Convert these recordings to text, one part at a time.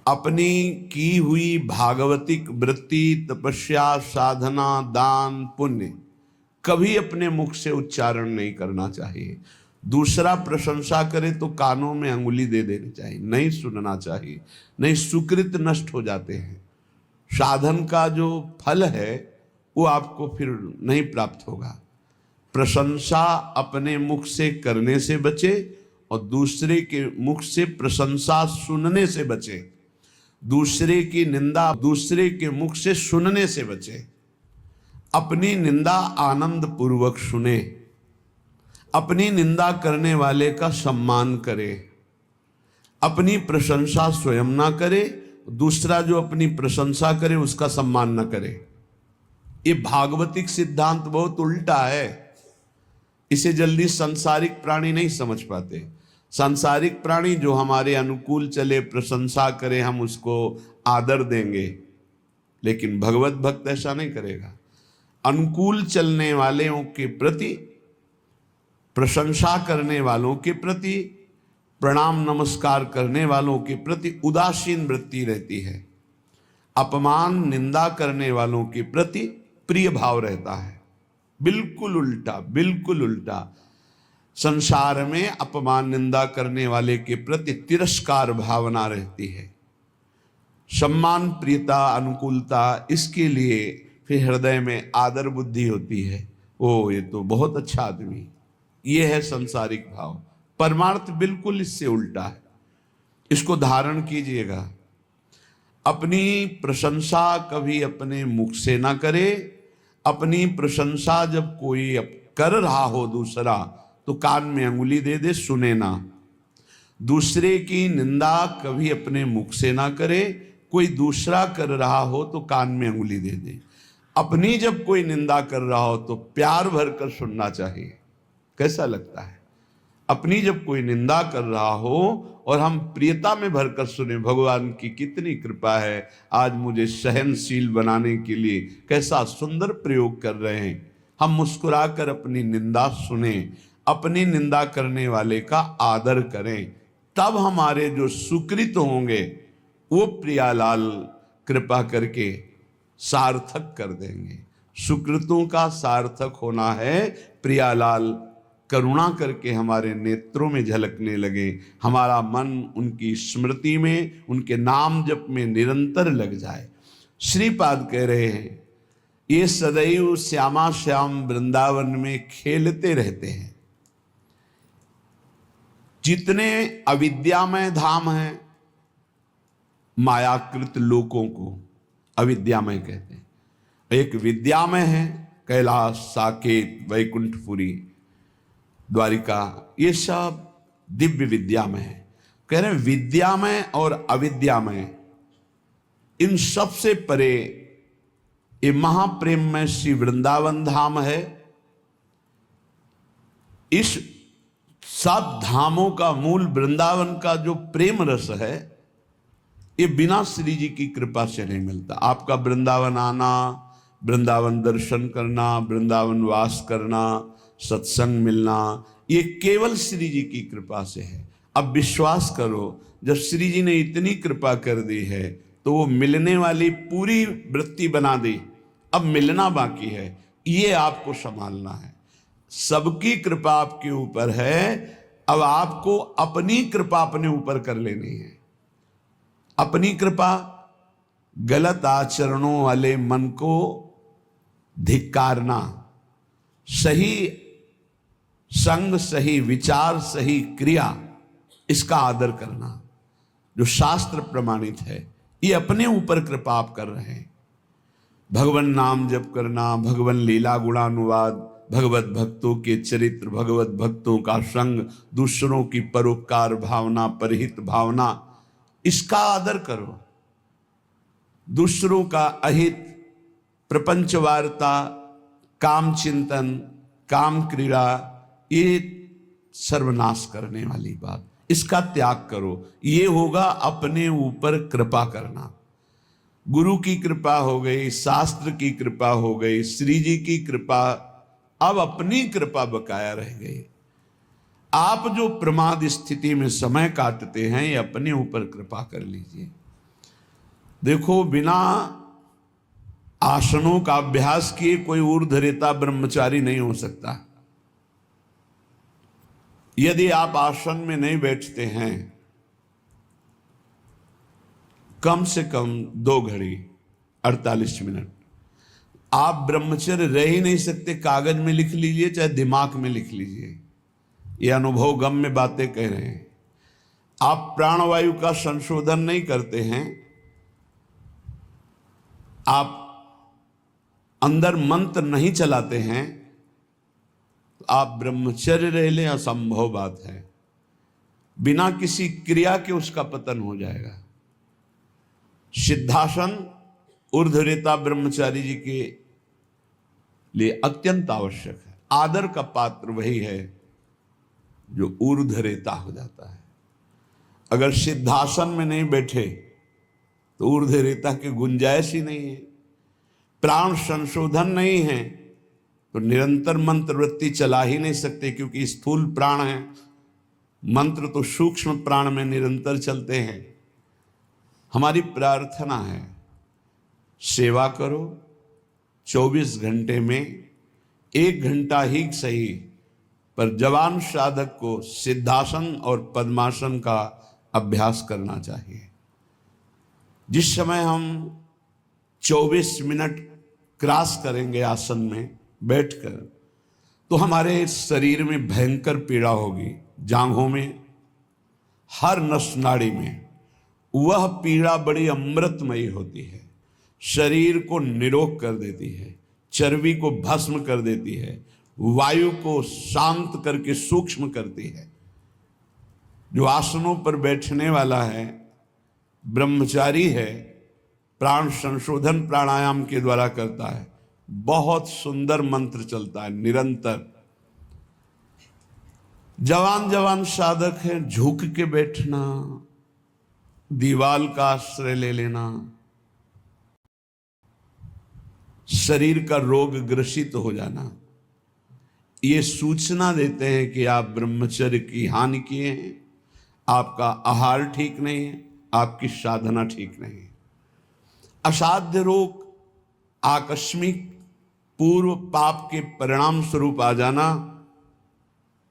अपनी की हुई भागवतिक वृत्ति, तपस्या, साधना, दान, पुण्य कभी अपने मुख से उच्चारण नहीं करना चाहिए। दूसरा प्रशंसा करे तो कानों में अंगुली दे देनी चाहिए, नहीं सुनना चाहिए, नहीं सुकृत नष्ट हो जाते हैं। साधन का जो फल है वो आपको फिर नहीं प्राप्त होगा। प्रशंसा अपने मुख से करने से बचे और दूसरे के मुख से प्रशंसा सुनने से बचे। दूसरे की निंदा दूसरे के मुख से सुनने से बचे। अपनी निंदा आनंद पूर्वक सुने, अपनी निंदा करने वाले का सम्मान करे, अपनी प्रशंसा स्वयं ना करे, दूसरा जो अपनी प्रशंसा करे उसका सम्मान न करे। ये भागवतिक सिद्धांत बहुत उल्टा है। इसे जल्दी सांसारिक प्राणी नहीं समझ पाते। सांसारिक प्राणी जो हमारे अनुकूल चले, प्रशंसा करे, हम उसको आदर देंगे, लेकिन भगवत भक्त ऐसा नहीं करेगा। अनुकूल चलने वालों के प्रति, प्रशंसा करने वालों के प्रति, प्रणाम नमस्कार करने वालों के प्रति उदासीन वृत्ति रहती है। अपमान निंदा करने वालों के प्रति प्रिय भाव रहता है। बिल्कुल उल्टा, बिल्कुल उल्टा। संसार में अपमान निंदा करने वाले के प्रति तिरस्कार भावना रहती है। सम्मान, प्रियता, अनुकूलता, इसके लिए फिर हृदय में आदर बुद्धि होती है। ओ ये तो बहुत अच्छा आदमी। ये है संसारिक भाव। परमार्थ बिल्कुल इससे उल्टा है। इसको धारण कीजिएगा। अपनी प्रशंसा कभी अपने मुख से ना करे। अपनी प्रशंसा जब कोई कर रहा हो दूसरा, तो कान में अंगुली दे दे, सुने ना। दूसरे की निंदा कभी अपने मुख से ना करे। कोई दूसरा कर रहा हो तो कान में अंगुली दे दे। अपनी जब कोई निंदा कर रहा हो तो प्यार भरकर सुनना चाहिए। कैसा लगता है? अपनी जब कोई निंदा कर रहा हो और हम प्रियता में भरकर सुने, भगवान की कितनी कृपा है, आज मुझे सहनशील बनाने के लिए कैसा सुंदर प्रयोग कर रहे हैं। हम मुस्कुराकर अपनी निंदा सुने, अपनी निंदा करने वाले का आदर करें, तब हमारे जो सुकृत होंगे वो प्रियालाल कृपा करके सार्थक कर देंगे। सुकृतों का सार्थक होना है प्रियालाल करुणा करके हमारे नेत्रों में झलकने लगे, हमारा मन उनकी स्मृति में, उनके नाम जप में निरंतर लग जाए। श्रीपाद कह रहे हैं, ये सदैव श्यामा श्याम वृंदावन में खेलते रहते हैं। जितने अविद्यामय धाम हैं, मायाकृत लोकों को अविद्यामय कहते हैं। एक विद्यामय है, कैलाश, साकेत, वैकुंठपुरी, द्वारिका, ये सब दिव्य विद्यामय है। कह रहे हैं विद्यामय और अविद्यामय, इन सब से परे ये महाप्रेममय श्री वृंदावन धाम है। इस सब धामों का मूल वृंदावन का जो प्रेम रस है, ये बिना श्री जी की कृपा से नहीं मिलता। आपका वृंदावन आना, वृंदावन दर्शन करना, वृंदावन वास करना, सत्संग मिलना, ये केवल श्री जी की कृपा से है। अब विश्वास करो, जब श्री जी ने इतनी कृपा कर दी है तो वो मिलने वाली पूरी वृत्ति बना दी, अब मिलना बाकी है। ये आपको संभालना है। सबकी कृपा आपके ऊपर है, अब आपको अपनी कृपा अपने ऊपर कर लेनी है। अपनी कृपा, गलत आचरणों वाले मन को धिक्कारना, सही संग, सही विचार, सही क्रिया, इसका आदर करना, जो शास्त्र प्रमाणित है, ये अपने ऊपर कृपा आप कर रहे हैं। भगवान नाम जप करना, भगवान लीला गुणानुवाद, भगवत भक्तों के चरित्र, भगवत भक्तों का संग, दूसरों की परोपकार भावना, परहित भावना, इसका आदर करो। दूसरों का अहित, प्रपंच वार्ता, काम चिंतन, काम क्रीड़ा, ये सर्वनाश करने वाली बात, इसका त्याग करो। ये होगा अपने ऊपर कृपा करना। गुरु की कृपा हो गई, शास्त्र की कृपा हो गई, श्री जी की कृपा, अब अपनी कृपा बकाया रह गई। आप जो प्रमाद स्थिति में समय काटते हैं, ये अपने ऊपर कृपा कर लीजिए। देखो, बिना आसनों का अभ्यास किए कोई ऊर्ध्वरेता ब्रह्मचारी नहीं हो सकता। यदि आप आसन में नहीं बैठते हैं कम से कम 2 घड़ी 48 मिनट, आप ब्रह्मचर्य रह ही नहीं सकते। कागज में लिख लीजिए चाहे दिमाग में लिख लीजिए, ये अनुभव गम में बातें कह रहे हैं। आप प्राणवायु का संशोधन नहीं करते हैं, आप अंदर मंत्र नहीं चलाते हैं, तो आप ब्रह्मचर्य रह लें असंभव बात है। बिना किसी क्रिया के उसका पतन हो जाएगा। सिद्धासन ऊर्ध्वरेता ब्रह्मचारी जी के लिए अत्यंत आवश्यक है। आदर का पात्र वही है जो ऊर्ध्वरेता हो जाता है। अगर सिद्धासन में नहीं बैठे तो ऊर्ध्वरेता की गुंजाइश ही नहीं है। प्राण संशोधन नहीं है तो निरंतर मंत्र वृत्ति चला ही नहीं सकते, क्योंकि स्थूल प्राण है, मंत्र तो सूक्ष्म प्राण में निरंतर चलते हैं। हमारी प्रार्थना है, सेवा करो, 24 घंटे में 1 घंटा ही सही, पर जवान साधक को सिद्धासन और पद्मासन का अभ्यास करना चाहिए। जिस समय हम 24 मिनट क्रॉस करेंगे आसन में बैठकर, तो हमारे शरीर में भयंकर पीड़ा होगी, जांघों में, हर नस नाड़ी में। वह पीड़ा बड़ी अमृतमयी होती है, शरीर को निरोग कर देती है, चर्बी को भस्म कर देती है, वायु को शांत करके सूक्ष्म करती है। जो आसनों पर बैठने वाला है, ब्रह्मचारी है, प्राण संशोधन प्राणायाम के द्वारा करता है, बहुत सुंदर मंत्र चलता है निरंतर। जवान जवान साधक है, झुक के बैठना, दीवाल का आश्रय ले लेना, शरीर का रोग ग्रसित हो जाना, ये सूचना देते हैं कि आप ब्रह्मचर्य की हानि किए हैं, आपका आहार ठीक नहीं है, आपकी साधना ठीक नहीं है। असाध्य रोग, आकस्मिक पूर्व पाप के परिणाम स्वरूप आ जाना,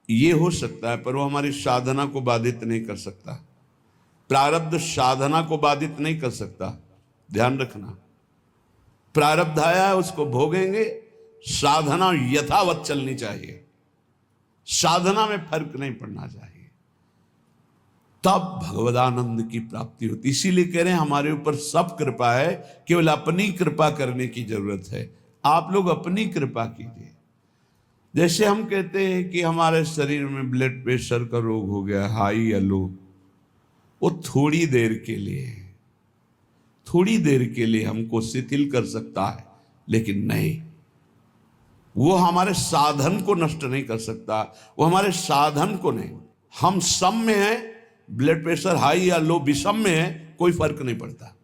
ये हो सकता है, पर वो हमारी साधना को बाधित नहीं कर सकता। प्रारब्ध साधना को बाधित नहीं कर सकता, ध्यान रखना। प्रारब्ध आया है, उसको भोगेंगे, साधना यथावत चलनी चाहिए, साधना में फर्क नहीं पड़ना चाहिए, तब भगवदानंद की प्राप्ति होती। इसीलिए कह रहे हैं हमारे ऊपर सब कृपा है, केवल अपनी कृपा करने की जरूरत है। आप लोग अपनी कृपा कीजिए। जैसे हम कहते हैं कि हमारे शरीर में ब्लड प्रेशर का रोग हो गया, हाई या लो, वो थोड़ी देर के लिए, थोड़ी देर के लिए हमको शिथिल कर सकता है, लेकिन नहीं, वो हमारे साधन को नष्ट नहीं कर सकता, वो हमारे साधन को नहीं। हम सम में हैं, ब्लड प्रेशर हाई या लो विषम में है, कोई फर्क नहीं पड़ता।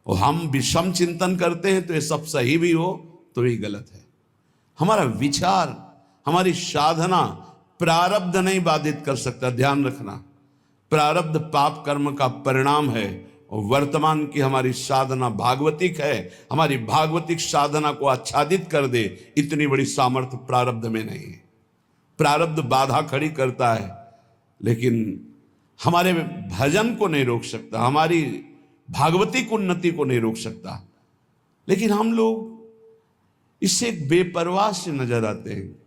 और हम विषम चिंतन करते हैं तो ये सब सही भी हो तो ये गलत है। हमारा विचार, हमारी साधना प्रारब्ध नहीं बाधित कर सकता, ध्यान रखना। प्रारब्ध पाप कर्म का परिणाम है, और वर्तमान की हमारी साधना भागवतिक है। हमारी भागवतिक साधना को आच्छादित कर दे, इतनी बड़ी सामर्थ्य प्रारब्ध में नहीं है। प्रारब्ध बाधा खड़ी करता है, लेकिन हमारे भजन को नहीं रोक सकता, हमारी भागवतिक उन्नति को नहीं रोक सकता। लेकिन हम लोग इससे एक बेपरवाह से नजर आते हैं।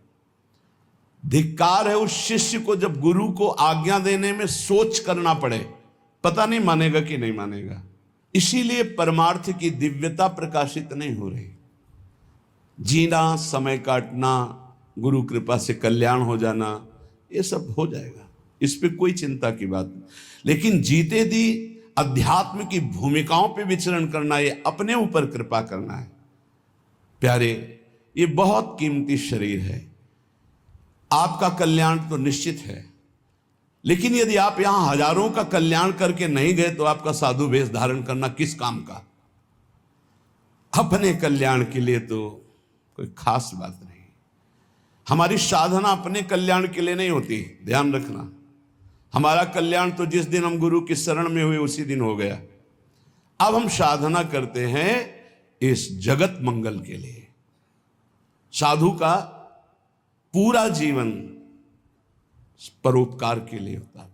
धिक्कार है उस शिष्य को जब गुरु को आज्ञा देने में सोच करना पड़े, पता नहीं मानेगा कि नहीं मानेगा। इसीलिए परमार्थ की दिव्यता प्रकाशित नहीं हो रही। जीना, समय काटना, गुरु कृपा से कल्याण हो जाना, ये सब हो जाएगा, इस पे कोई चिंता की बात नहीं। लेकिन जीते दी अध्यात्म की भूमिकाओं पे विचरण करना, ये अपने ऊपर कृपा करना है। प्यारे, ये बहुत कीमती शरीर है, आपका कल्याण तो निश्चित है, लेकिन यदि आप यहां हजारों का कल्याण करके नहीं गए तो आपका साधु वेश धारण करना किस काम का? अपने कल्याण के लिए तो कोई खास बात नहीं। हमारी साधना अपने कल्याण के लिए नहीं होती, ध्यान रखना। हमारा कल्याण तो जिस दिन हम गुरु की शरण में हुए उसी दिन हो गया। अब हम साधना करते हैं इस जगत मंगल के लिए। साधु का पूरा जीवन परोपकार के लिए होता है,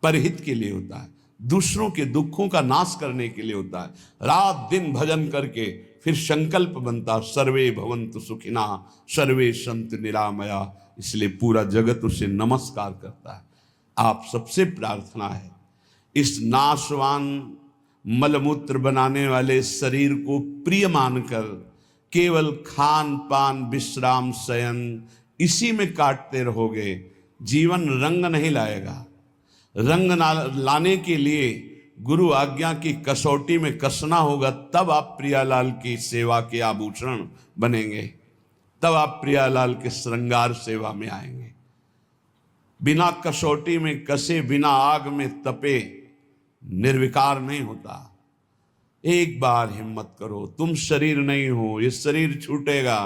परहित के लिए होता है, दूसरों के दुखों का नाश करने के लिए होता है। रात दिन भजन करके फिर संकल्प बनता सर्वे भवन्तु सुखिना सर्वे सन्तु निरामया, इसलिए पूरा जगत उसे नमस्कार करता है। आप सबसे प्रार्थना है इस नाशवान मलमूत्र बनाने वाले शरीर को प्रिय मानकर केवल खान पान विश्राम शयन इसी में काटते रहोगे, जीवन रंग नहीं लाएगा। रंग लाने के लिए गुरु आज्ञा की कसौटी में कसना होगा, तब आप प्रियालाल की सेवा के आभूषण बनेंगे, तब आप प्रियालाल के श्रृंगार सेवा में आएंगे। बिना कसौटी में कसे, बिना आग में तपे निर्विकार नहीं होता। एक बार हिम्मत करो, तुम शरीर नहीं हो, ये शरीर छूटेगा,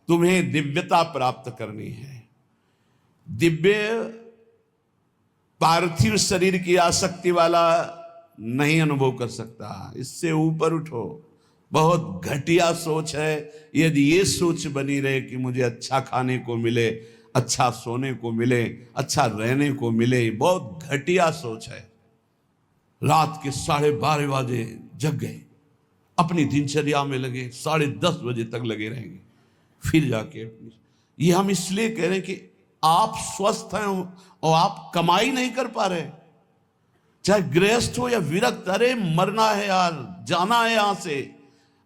तुम्हें दिव्यता प्राप्त करनी है। दिव्य पार्थिव शरीर की आसक्ति वाला नहीं अनुभव कर सकता, इससे ऊपर उठो। बहुत घटिया सोच है यदि ये सोच बनी रहे कि मुझे अच्छा खाने को मिले, अच्छा सोने को मिले, अच्छा रहने को मिले, बहुत घटिया सोच है। रात के 12:30 बजे जग गए, अपनी दिनचर्या में लगे, 10:30 बजे तक लगे रहेंगे, फिर जाके ये हम इसलिए कह रहे हैं कि आप स्वस्थ हैं और आप कमाई नहीं कर पा रहे, चाहे गृहस्थ हो या विरक्त। अरे मरना है यार, जाना है यहां से,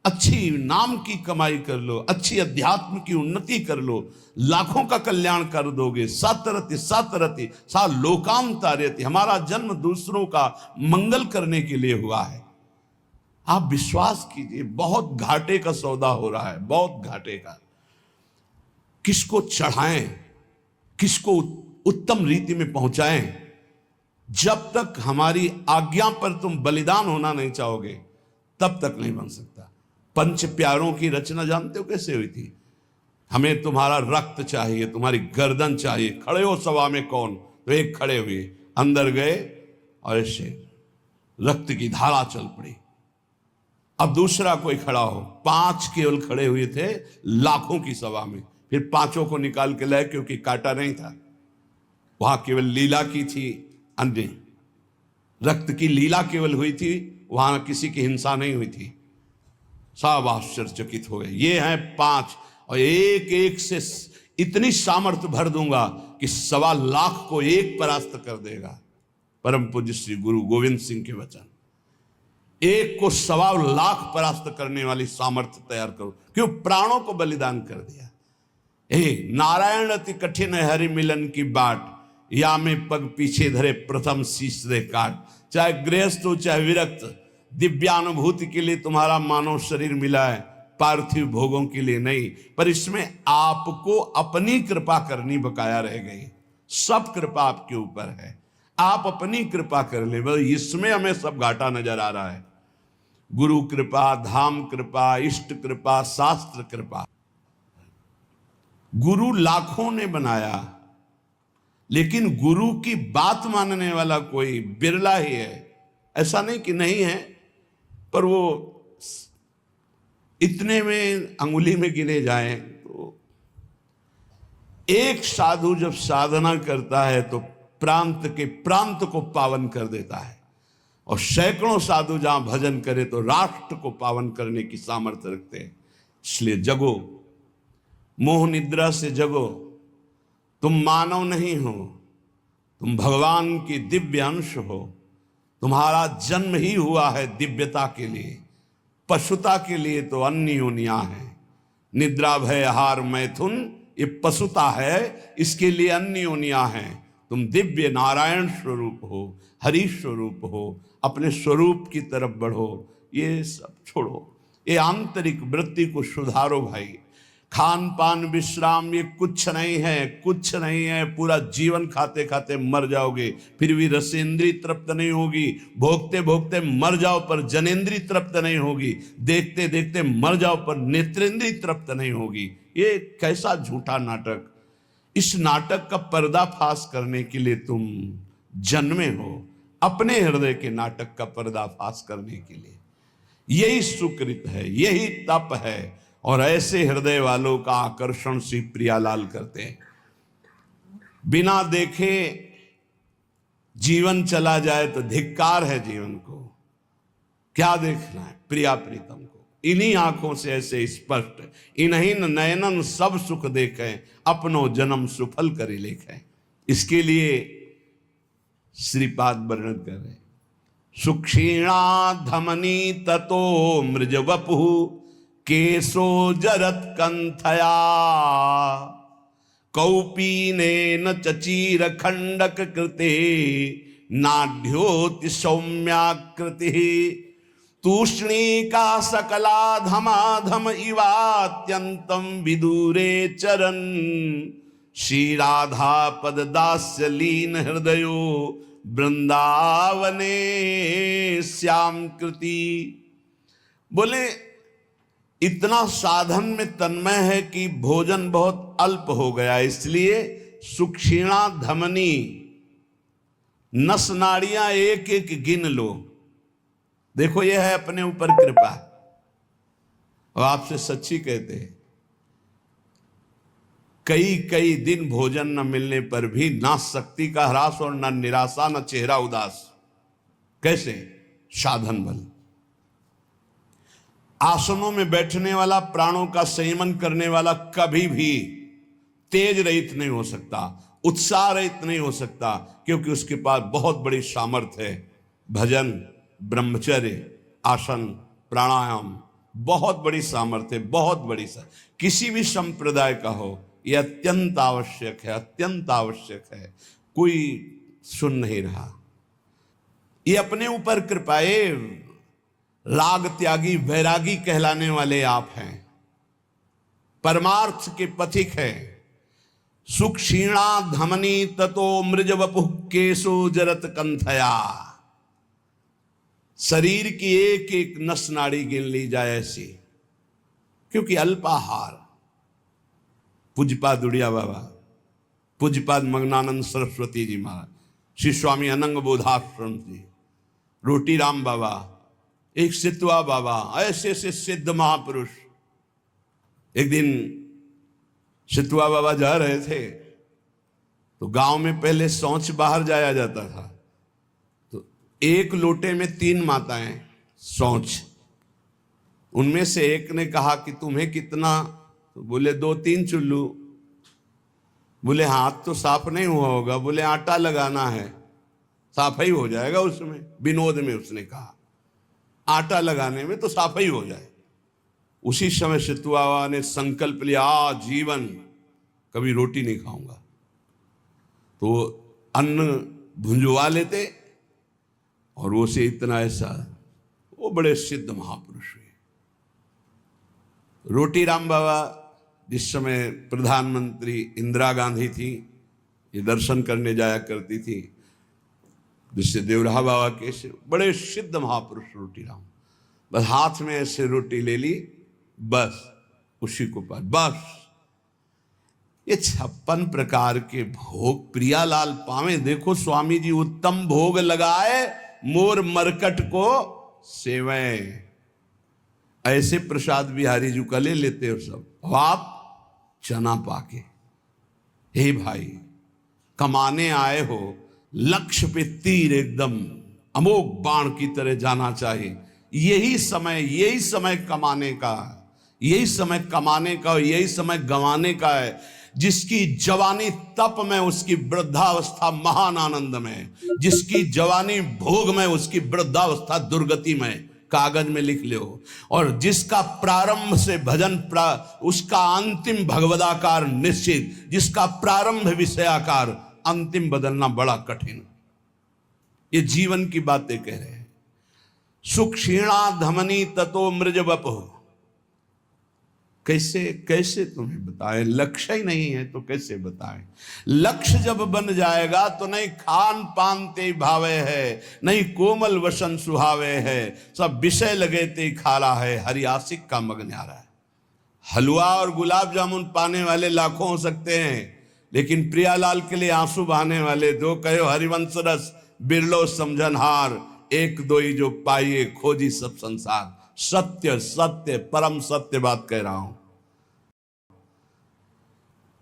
अच्छी नाम की कमाई कर लो, अच्छी अध्यात्म की उन्नति कर लो, लाखों का कल्याण कर दोगे। सतरति सतरति सा लोकाम तारयति, हमारा जन्म दूसरों का मंगल करने के लिए हुआ है। आप विश्वास कीजिए, बहुत घाटे का सौदा हो रहा है, बहुत घाटे का। किसको चढ़ाएं, किसको उत्तम रीति में पहुंचाएं, जब तक हमारी आज्ञा पर तुम बलिदान होना नहीं चाहोगे तब तक नहीं बन सकता। पंच प्यारों की रचना जानते हो कैसे हुई थी? हमें तुम्हारा रक्त चाहिए, तुम्हारी गर्दन चाहिए, खड़े हो सभा में कौन? तो एक खड़े हुए, अंदर गए और ऐसे रक्त की धारा चल पड़ी। अब दूसरा कोई खड़ा हो, 5 केवल खड़े हुए थे लाखों की सभा में, फिर 5 को निकाल के लाए क्योंकि काटा नहीं था, वहां केवल लीला की थी, अन्य रक्त की लीला केवल हुई थी, वहां किसी की हिंसा नहीं हुई थी। सब आश्चर्यचकित हो गए, ये हैं 5 और एक एक से इतनी सामर्थ्य भर दूंगा कि 1.25 लाख को एक परास्त कर देगा। परम पूज्य श्री गुरु गोविंद सिंह के वचन, एक को 1.25 लाख परास्त करने वाली सामर्थ्य तैयार करो, क्यों? प्राणों को बलिदान कर दिया। नारायण अति कठिन है हरि मिलन की बाट, या में पग पीछे धरे प्रथम शीश दे काट। चाहे गृहस्थ हो चाहे विरक्त, दिव्यानुभूति के लिए तुम्हारा मानव शरीर मिला है, पार्थिव भोगों के लिए नहीं। पर इसमें आपको अपनी कृपा करनी बकाया रह गई। सब कृपा आपके ऊपर है, आप अपनी कृपा कर ले, बस इसमें हमें सब घाटा नजर आ रहा है। गुरु कृपा, धाम कृपा, इष्ट कृपा, शास्त्र कृपा। गुरु लाखों ने बनाया, लेकिन गुरु की बात मानने वाला कोई बिरला ही है। ऐसा नहीं कि नहीं है, पर वो इतने में अंगुली में गिने जाएं। तो एक साधु जब साधना करता है तो प्रांत के प्रांत को पावन कर देता है, और सैकड़ों साधु जहां भजन करे तो राष्ट्र को पावन करने की सामर्थ्य रखते हैं। इसलिए जगो, मोह निद्रा से जगो। तुम मानव नहीं हो, तुम भगवान की दिव्य अंश हो। तुम्हारा जन्म ही हुआ है दिव्यता के लिए, पशुता के लिए तो अन्य योनियां है। निद्रा भय आहार मैथुन ये पशुता है, इसके लिए अन्य योनियां हैं। तुम दिव्य नारायण स्वरूप हो, हरि स्वरूप हो, अपने स्वरूप की तरफ बढ़ो। ये सब छोड़ो, ये आंतरिक वृत्ति को सुधारो भाई। खान पान विश्राम ये कुछ नहीं है, कुछ नहीं है। पूरा जीवन खाते खाते मर जाओगे, फिर भी रसेंद्री तृप्त नहीं होगी। भोगते भोगते मर जाओ पर जनेंद्री तृप्त नहीं होगी। देखते देखते मर जाओ पर नेत्रेंद्री तृप्त नहीं होगी। ये कैसा झूठा नाटक! इस नाटक का पर्दाफाश करने के लिए तुम जन्मे हो, अपने हृदय के नाटक का पर्दाफाश करने के लिए। यही सुकृत है, यही तप है। और ऐसे हृदय वालों का आकर्षण श्री प्रियालाल करते हैं। बिना देखे जीवन चला जाए तो धिक्कार है जीवन को। क्या देखना है? प्रिया प्रीतम को। इन्हीं आंखों से ऐसे स्पष्ट, इन्हीं नयनन सब सुख देखें, अपनो जन्म सुफल करी लेखें। इसके लिए श्रीपाद वर्णन कर रहे, सुक्षीणा धमनी ततो मृज वपु केशो जरत कंथया कौपीनेन चचीर खंडक कृते नाढ्योति सौम्याकृति तूष्णीका सकला धमाधम इवात्यंतम विदूरे चरन श्री राधा पद दास्य लीन हृदयो वृंदावने श्याम कृति। बोले इतना साधन में तन्मय है कि भोजन बहुत अल्प हो गया, इसलिए सुक्षीणा धमनी, नस नाड़ियां एक एक गिन लो। देखो यह है अपने ऊपर कृपा। और आपसे सच्ची कहते हैं, कई कई दिन भोजन न मिलने पर भी ना शक्ति का ह्रास और न निराशा न चेहरा उदास। कैसे? साधन बल। आसनों में बैठने वाला, प्राणों का संयमन करने वाला कभी भी तेज रहित नहीं हो सकता, उत्साह रहित नहीं हो सकता, क्योंकि उसके पास बहुत बड़ी सामर्थ्य है। भजन, ब्रह्मचर्य, आसन, प्राणायाम, बहुत बड़ी सामर्थ्य, बहुत बड़ी किसी भी संप्रदाय का हो, यह अत्यंत आवश्यक है, अत्यंत आवश्यक है। कोई सुन नहीं रहा। ये अपने ऊपर कृपाए राग त्यागी वैरागी कहलाने वाले आप हैं, परमार्थ के पथिक हैं। सुख क्षीणा धमनी ततो मृज वपु केशो जरत कंथया। शरीर की एक एक नस नाड़ी गिन ली जाए ऐसी, क्योंकि अल्पाहार। पूज्यपाद उड़िया बाबा, पूज्यपाद मग्नानंद सरस्वती जी महाराज, श्री स्वामी अनंग बोधाश्रम जी, रोटी राम बाबा, एक सितवा बाबा, ऐसे ऐसे सिद्ध महापुरुष। एक दिन सितवा बाबा जा रहे थे तो गांव में पहले शौच बाहर जाया जाता था, तो एक लोटे में 3 माताएं शौच। उनमें से एक ने कहा कि तुम्हें कितना? तो बोले 2-3 चुल्लू। बोले हाथ तो साफ नहीं हुआ होगा। बोले आटा लगाना है, साफ ही हो जाएगा उसमें। विनोद में उसने कहा आटा लगाने में तो साफ ही हो जाए। उसी समय सितुआ ने संकल्प लिया, जीवन कभी रोटी नहीं खाऊंगा। तो अन्न भुंजवा लेते और वो से इतना ऐसा, वो बड़े सिद्ध महापुरुष हुए। रोटी राम बाबा जिस समय प्रधानमंत्री इंदिरा गांधी थी, ये दर्शन करने जाया करती थी, जिससे देवराहा बाबा के से बड़े सिद्ध महापुरुष रोटी राम। बस हाथ में ऐसे रोटी ले ली, बस उसी को पास, बस ये 56 प्रकार के भोग प्रियालाल पावे। देखो स्वामी जी उत्तम भोग लगाए, मोर मरकट को सेवे। ऐसे प्रसाद बिहारी जी का ले लेते हो सब, आप चना पाके। हे भाई, कमाने आए हो, लक्ष्य पे तीर एकदम अमोघ बाण की तरह जाना चाहिए। यही समय कमाने का, यही समय कमाने का और यही समय गंवाने का है। जिसकी जवानी तप में, उसकी वृद्धावस्था महान आनंद में। जिसकी जवानी भोग में, उसकी वृद्धावस्था दुर्गति में। कागज में लिख लो। और जिसका प्रारंभ से भजन उसका अंतिम भगवदाकार निश्चित। जिसका प्रारंभ विषयाकार, अंतिम बदलना बड़ा कठिन। ये जीवन की बातें कह रहे हैं। सुक्षीणा धमनी ततो मृज वपु। कैसे कैसे तुम्हें बताएं? लक्ष्य ही नहीं है तो कैसे बताएं? लक्ष्य जब बन जाएगा तो नहीं खान पान ते भावे है, नहीं कोमल वसन सुहावे है, सब विषय लगे ते खारा है, हरि आशिक का मग न्यारा है। हलवा और गुलाब जामुन पाने वाले लाखों हो सकते हैं, लेकिन प्रियालाल के लिए आंसू बहाने वाले दो कहो हरिवंश रस बिरलो समझनहार, एक दोई जो पाइए खोजी सब संसार। सत्य सत्य परम सत्य बात कह रहा हूं।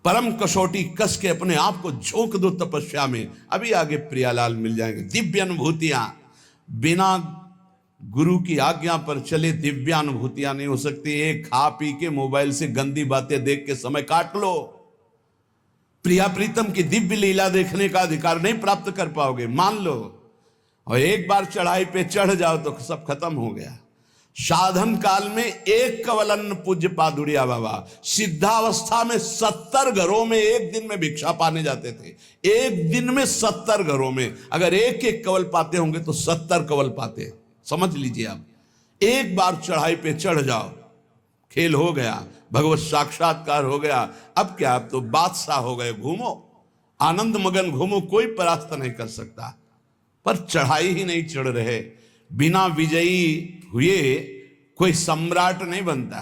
परम कसौटी कस के अपने आप को झोंक दो तपस्या में, अभी आगे प्रियालाल मिल जाएंगे। दिव्य अनुभूतियां, बिना गुरु की आज्ञा पर चले दिव्य अनुभूतियां नहीं हो सकती। एक खा पी के मोबाइल से गंदी बातें देख के समय काट लो, प्रिया प्रीतम की दिव्य लीला देखने का अधिकार नहीं प्राप्त कर पाओगे, मान लो। और एक बार चढ़ाई पे चढ़ जाओ तो सब खत्म हो गया। साधन काल में एक कवलन पूज्य पादुड़िया बाबा सिद्धावस्था में 70 घरों में एक दिन में भिक्षा पाने जाते थे। एक दिन में 70 घरों में अगर एक एक कवल पाते होंगे तो 70 कवल पाते। समझ लीजिए आप, एक बार चढ़ाई पे चढ़ जाओ, खेल हो गया, भगवत साक्षात्कार हो गया। अब क्या, अब तो बादशाह हो गए, घूमो आनंद मगन घूमो, कोई परास्त नहीं कर सकता। पर चढ़ाई ही नहीं चढ़ रहे। बिना विजयी हुए कोई सम्राट नहीं बनता।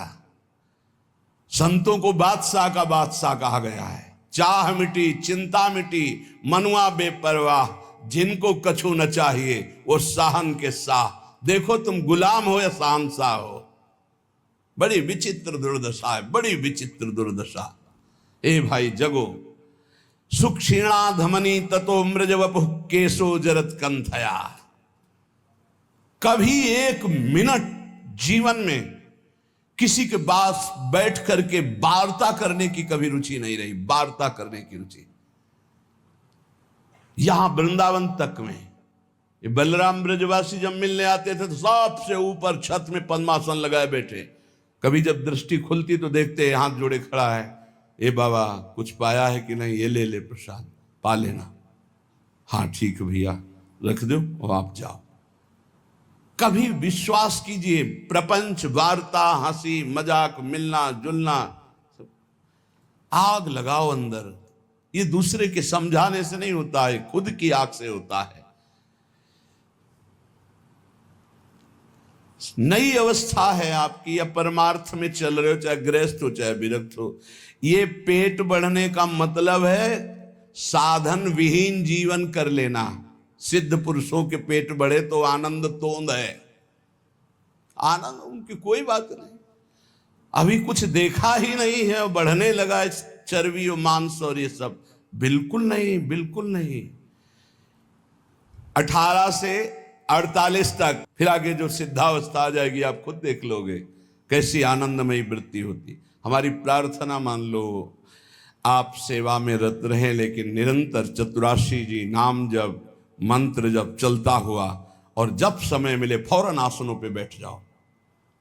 संतों को बादशाह का बादशाह कहा गया है। चाह मिटी चिंता मिटी मनुआ बेपरवाह, जिनको कछु न चाहिए वो साहन के साह। देखो तुम गुलाम हो या शहंशाह हो। बड़ी विचित्र दुर्दशा है, बड़ी विचित्र दुर्दशा। ए भाई जगो, सुख क्षीणा धमनी ततो मृज वपुः केशो जरत कंथया। कभी एक मिनट जीवन में किसी के पास बैठ करके वार्ता करने की कभी रुचि नहीं रही, वार्ता करने की रुचि। यहां वृंदावन तक में ये बलराम ब्रजवासी जब मिलने आते थे तो सबसे ऊपर छत में पद्मासन लगाए बैठे। कभी जब दृष्टि खुलती तो देखते हाथ जोड़े खड़ा है, ए बाबा कुछ पाया है कि नहीं, ये ले ले प्रसाद, पा लेना। हाँ ठीक है भैया, रख दो और आप जाओ। कभी विश्वास कीजिए, प्रपंच वार्ता हंसी मजाक मिलना जुलना, आग लगाओ अंदर। ये दूसरे के समझाने से नहीं होता है, खुद की आग से होता है। नई अवस्था है आपकी, या परमार्थ में चल रहे हो, चाहे गृहस्थ हो चाहे विरक्त हो। ये पेट बढ़ने का मतलब है साधन विहीन जीवन कर लेना। सिद्ध पुरुषों के पेट बढ़े तो आनंद तोंद है, आनंद उनकी कोई बात नहीं। अभी कुछ देखा ही नहीं है और बढ़ने लगा चर्बी और मांस और ये सब, बिल्कुल नहीं, बिल्कुल नहीं। 18 से 48 तक, फिर आगे जो सिद्धावस्था आ जाएगी आप खुद देख लोगे कैसी आनंदमयी वृत्ति होती। हमारी प्रार्थना मान लो आप सेवा में रत रहें, लेकिन निरंतर चतुराशी जी नाम जब मंत्र जब चलता हुआ, और जब समय मिले फौरन आसनों पे बैठ जाओ।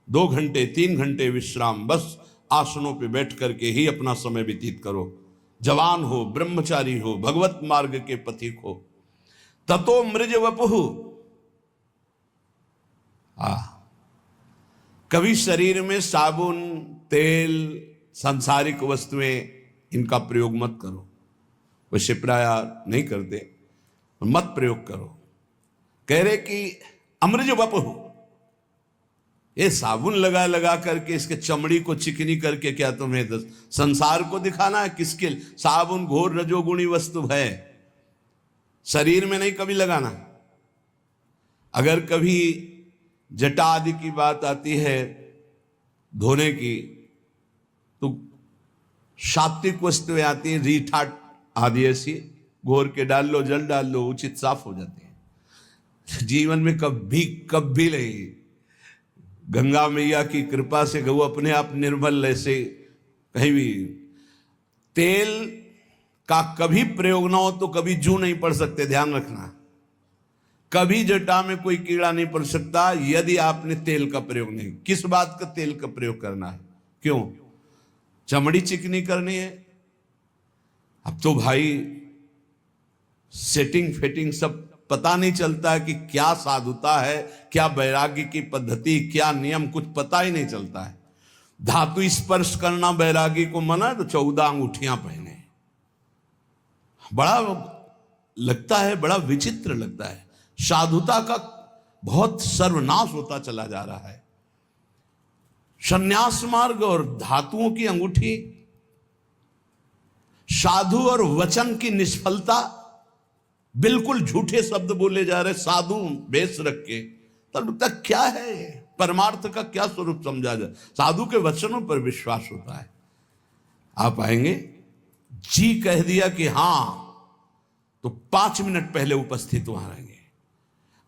2 घंटे 3 घंटे विश्राम, बस आसनों पे बैठ करके ही अपना समय व्यतीत करो। जवान हो, ब्रह्मचारी हो, भगवत मार्ग के पथिक हो। ततो मृज वपुः, कभी शरीर में साबुन तेल सांसारिक वस्तुएं इनका प्रयोग मत करो। वैसे प्राय नहीं करते, मत प्रयोग करो। कह रहे कि अमृज वपुः, ये साबुन लगा लगा करके इसके चमड़ी को चिकनी करके क्या तुम्हें संसार को दिखाना है? किसके? साबुन घोर रजोगुणी वस्तु है, शरीर में नहीं कभी लगाना। अगर कभी जटा आदि की बात आती है धोने की, तो सात्विक वस्तुएं आती हैं, रीठा आदि ऐसी घोर के डाल लो, जल डाल लो, उचित साफ हो जाती है। जीवन में कभी नहीं, गंगा मैया की कृपा से गऊ अपने आप निर्मल, ऐसे कहीं भी तेल का कभी प्रयोग ना हो तो कभी जू नहीं पड़ सकते, ध्यान रखना। कभी जटा में कोई कीड़ा नहीं पड़ सकता यदि आपने तेल का प्रयोग नहीं। किस बात का तेल का प्रयोग करना है? क्यों? चमड़ी चिकनी करनी है। अब तो भाई सेटिंग फिटिंग सब पता नहीं चलता है कि क्या साधुता है, क्या वैराग्य की पद्धति, क्या नियम, कुछ पता ही नहीं चलता है। धातु स्पर्श करना वैरागी को मना है तो 14 अंगूठियां पहने, बड़ा लगता है, बड़ा विचित्र लगता है। साधुता का बहुत सर्वनाश होता चला जा रहा है। संन्यास मार्ग और धातुओं की अंगूठी, साधु और वचन की निष्फलता, बिल्कुल झूठे शब्द बोले जा रहे, साधु वेश रख के, तब तक क्या है? परमार्थ का क्या स्वरूप समझा जाए, साधु के वचनों पर विश्वास होता है। आप आएंगे, जी कह दिया कि हां, तो 5 मिनट पहले उपस्थित वहां रहेंगे।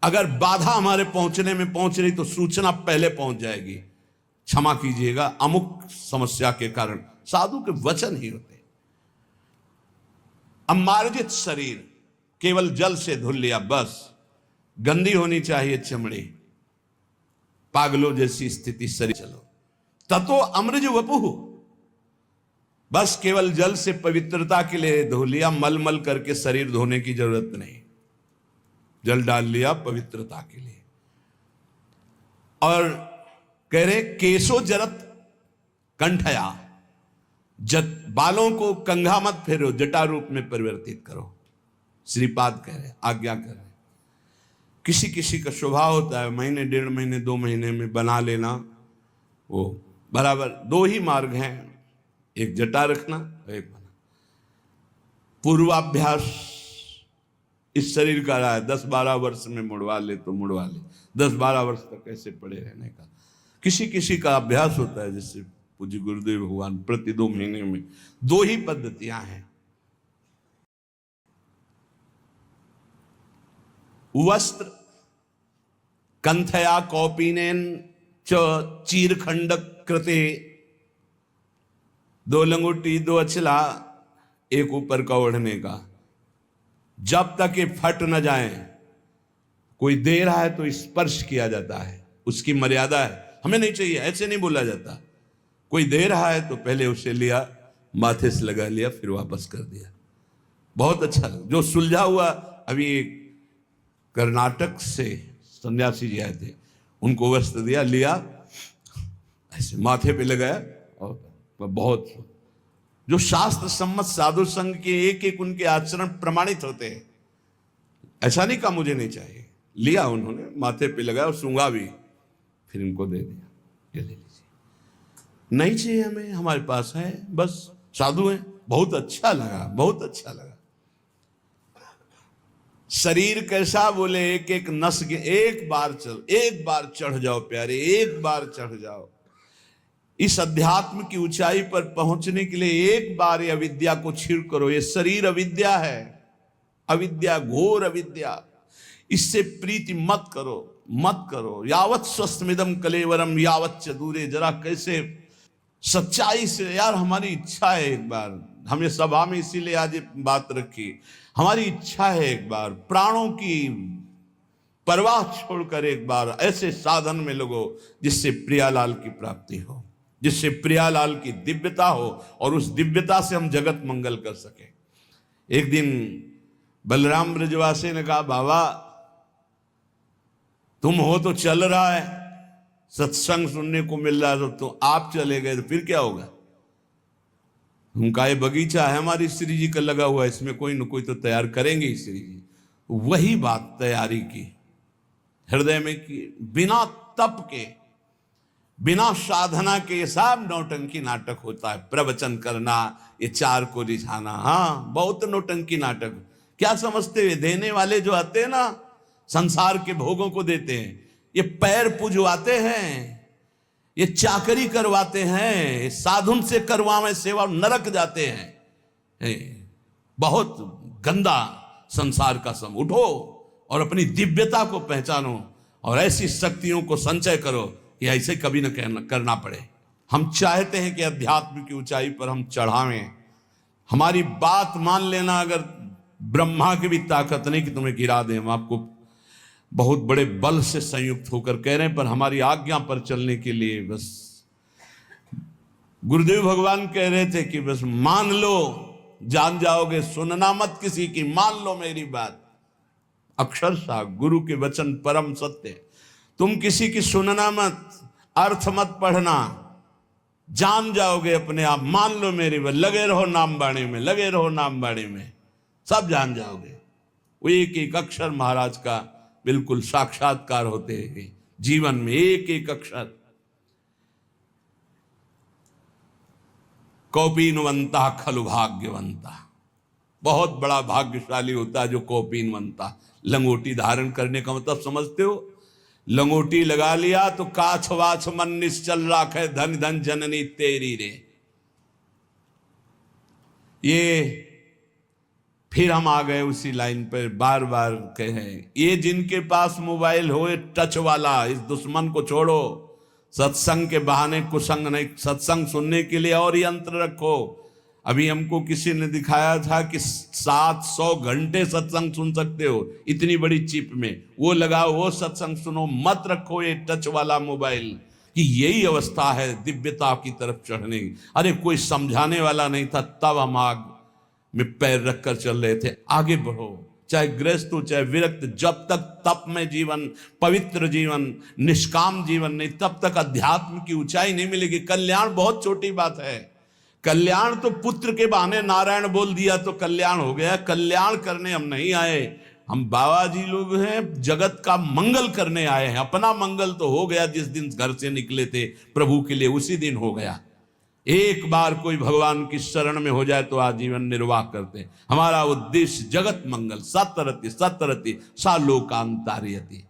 अगर बाधा हमारे पहुंचने में पहुंच रही तो सूचना पहले पहुंच जाएगी, क्षमा कीजिएगा अमुक समस्या के कारण। साधु के वचन ही होते। अमार्जित शरीर, केवल जल से धुल लिया बस, गंदी होनी चाहिए चमड़ी, पागलों जैसी स्थिति शरीर, चलो ततो अमृज वपुः, बस केवल जल से पवित्रता के लिए धो लिया, मल मल करके शरीर धोने की जरूरत नहीं, जल डाल लिया पवित्रता के लिए। और कह रहे केशो जरत कंठया, बालों को कंघा मत फेरो, जटा रूप में परिवर्तित करो। श्रीपाद कह रहे, आज्ञा कर रहे। किसी किसी का स्वभाव होता है महीने 1.5 महीने 2 महीने में बना लेना, वो बराबर। 2 ही मार्ग हैं, एक जटा रखना, एक बना। पूर्वाभ्यास इस शरीर का रहा है, 10-12 वर्ष में मुड़वा ले तो मुड़वा ले, 10-12 वर्ष तक ऐसे पड़े रहने का। किसी किसी का अभ्यास होता है, जैसे पूज्य गुरुदेव भगवान प्रति 2 महीने में 2 ही पद्धतियां हैं। वस्त्र कंथया कौपीनेन च चीरखंड कृते, 2 लंगोटी 2 अचला, एक ऊपर का ओढ़ने का, जब तक ये फट न जाए। कोई दे रहा है तो स्पर्श किया जाता है, उसकी मर्यादा है, हमें नहीं चाहिए, ऐसे नहीं बोला जाता। कोई दे रहा है तो पहले उसे लिया, माथे से लगा लिया, फिर वापस कर दिया, बहुत अच्छा लगा। जो सुलझा हुआ, अभी कर्नाटक से सन्यासी जी आए थे, उनको वस्त्र दिया, लिया, ऐसे माथे पे लगाया, और बहुत जो शास्त्र सम्मत साधु संघ के एक एक उनके आचरण प्रमाणित होते हैं। ऐसा नहीं कहा मुझे नहीं चाहिए, लिया उन्होंने, माथे पे लगाया और सूंघा भी, फिर इनको दे दिया, ये ले लीजिए, नहीं चाहिए हमें, हमारे पास है, बस साधु हैं। बहुत अच्छा लगा, बहुत अच्छा लगा। शरीर कैसा, बोले एक एक नस के, एक बार चढ़ जाओ प्यारे, एक बार चढ़ जाओ। इस अध्यात्म की ऊंचाई पर पहुंचने के लिए एक बार ये अविद्या को छीड़ करो। ये शरीर अविद्या है, अविद्या, घोर अविद्या। इससे प्रीति मत करो, मत करो। यावत स्वस्थमिदम कलेवरम यावत च दूरे, जरा कैसे सच्चाई से, यार हमारी इच्छा है एक बार, हमें सभा में इसीलिए आज ये बात रखी, हमारी इच्छा है एक बार प्राणों की परवाह छोड़कर एक बार ऐसे साधन में लगो जिससे प्रियालाल की प्राप्ति हो, जिससे प्रियालाल की दिव्यता हो, और उस दिव्यता से हम जगत मंगल कर सके। एक दिन बलराम ब्रजवासी ने कहा, बाबा तुम हो तो चल रहा है, सत्संग सुनने को मिल रहा है, तो आप चले गए तो फिर क्या होगा? उनका ये बगीचा है हमारी श्री जी का लगा हुआ है, इसमें कोई न कोई तो तैयार करेंगे श्री जी। वही बात तैयारी की, हृदय में की, बिना तप के, बिना साधना के। ये सब नौटंकी नाटक होता है, प्रवचन करना, ये 4 को रिझाना, हाँ बहुत नौटंकी नाटक। क्या समझते हुए, देने वाले जो आते हैं ना, संसार के भोगों को देते हैं, ये पैर पुजवाते हैं, ये चाकरी करवाते हैं, साधुन से करवावे सेवा, नरक जाते हैं। बहुत गंदा संसार का सम। उठो और अपनी दिव्यता को पहचानो और ऐसी शक्तियों को संचय करो कि ऐसे कभी न करना पड़े। हम चाहते हैं कि अध्यात्म की ऊंचाई पर हम चढ़ावें, हमारी बात मान लेना। अगर ब्रह्मा की भी ताकत नहीं कि तुम्हें गिरा दें, हम आपको बहुत बड़े बल से संयुक्त होकर कह रहे हैं, पर हमारी आज्ञा पर चलने के लिए बस गुरुदेव भगवान कह रहे थे कि बस मान लो, जान जाओगे, सुनना मत किसी की, मान लो मेरी बात। अक्षरशः गुरु के वचन परम सत्य। तुम किसी की सुनना मत, अर्थ मत पढ़ना, जान जाओगे अपने आप। मान लो मेरी बात, लगे रहो नाम बाणी में, लगे रहो नाम बाणी में, सब जान जाओगे। वो एक एक अक्षर महाराज का बिल्कुल साक्षात्कार होते हैं जीवन में, एक एक अक्षर। कौपीनवंता खलु भाग्यवंता, बहुत बड़ा भाग्यशाली होता है जो कौपीनवंता। लंगोटी धारण करने का मतलब समझते हो? लंगोटी लगा लिया तो काछ वाछ मन निश्चल राखे, धन धन जननी तेरी रे। ये फिर हम आ गए उसी लाइन पर, बार बार कहें, ये जिनके पास मोबाइल हो टच वाला, इस दुश्मन को छोड़ो। सत्संग के बहाने कुसंग नहीं, सत्संग सुनने के लिए और यंत्र रखो। अभी हमको किसी ने दिखाया था कि 700 घंटे सत्संग सुन सकते हो इतनी बड़ी चिप में, वो लगाओ, वो सत्संग सुनो, मत रखो ये टच वाला मोबाइल। कि यही अवस्था है दिव्यता की तरफ चढ़ने की। अरे कोई समझाने वाला नहीं था, तब हम आग में पैर रखकर चल रहे थे। आगे बढ़ो, चाहे गृहस्थ हो चाहे विरक्त, जब तक तप में जीवन, पवित्र जीवन, निष्काम जीवन नहीं, तब तक अध्यात्म की ऊंचाई नहीं मिलेगी। कल्याण बहुत छोटी बात है। कल्याण तो पुत्र के बहाने नारायण बोल दिया तो कल्याण हो गया। कल्याण करने हम नहीं आए, हम बाबा जी लोग हैं, जगत का मंगल करने आए हैं। अपना मंगल तो हो गया, जिस दिन घर से निकले थे प्रभु के लिए उसी दिन हो गया। एक बार कोई भगवान की शरण में हो जाए तो आजीवन निर्वाह करते। हमारा उद्देश्य जगत मंगल, सतरति सतरति सा लोकांतारयति।